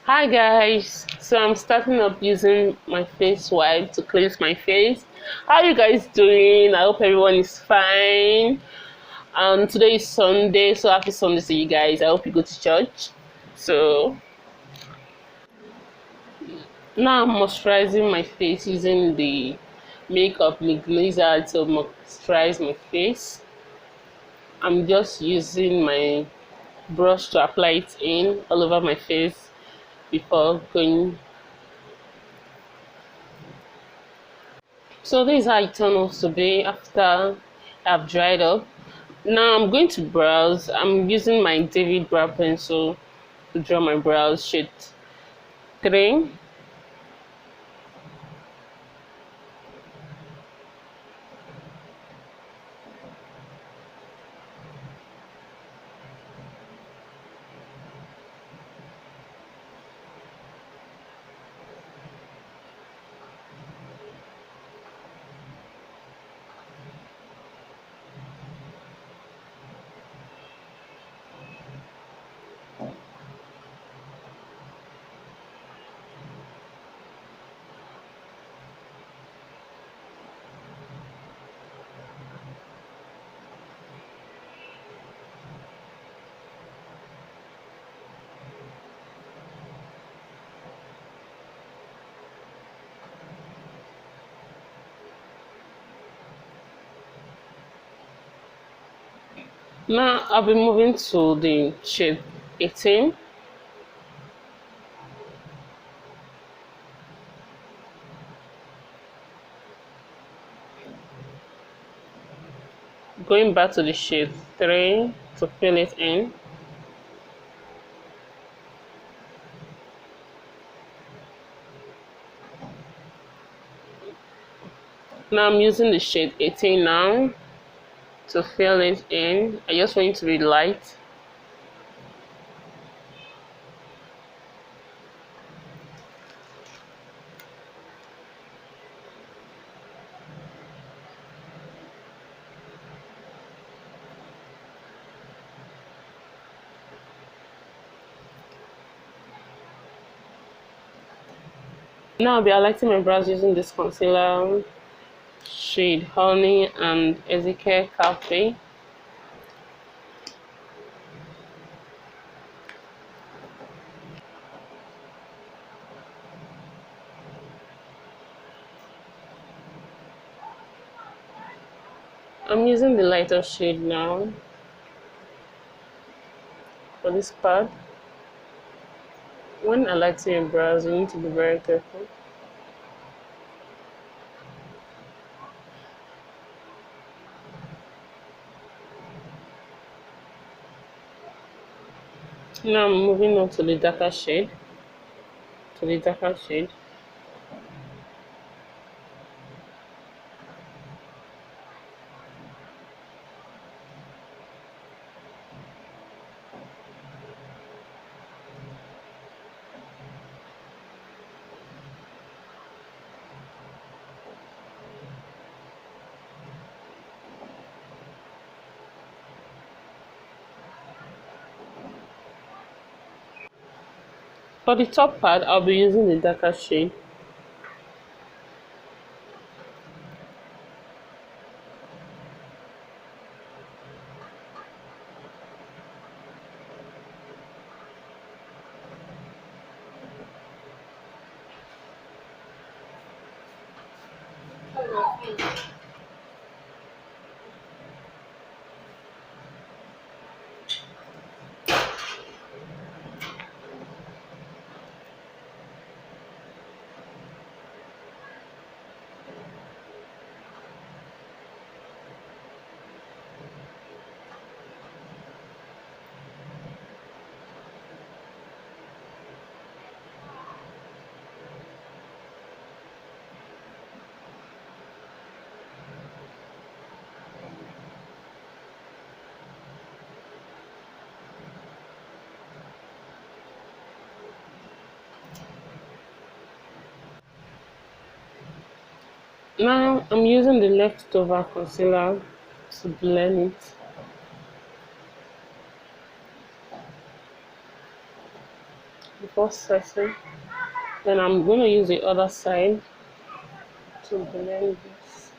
Hi guys, so I'm starting up using my face wipe to cleanse my face. How are you guys doing? I hope everyone is fine. Today is Sunday, so happy Sunday to you guys. I hope you go to church. So now I'm moisturizing my face using the makeup glazer to moisturize my face. I'm just using my brush to apply it in all over my face before going. So this is how it turns out to be after I've dried up. Now I'm going to browse. I'm using my David brow pencil to draw my brows shade 3. Now I'll be moving to the shade 18. Going back to the shade 3 to fill it in. Now I'm using the shade 18 now to fill it in. I just want it to be light. Now I'll be highlighting my brows using this concealer shade Honey and Ezekiel Cafe. I'm using the lighter shade now for this part. When highlighting your brows, you need to be very careful. Now I'm moving on to the darker shade. To the darker shade. For the top part, I'll be using the darker shade. Now I'm using the leftover concealer to blend it. first setting. Then I'm going to use the other side to blend this.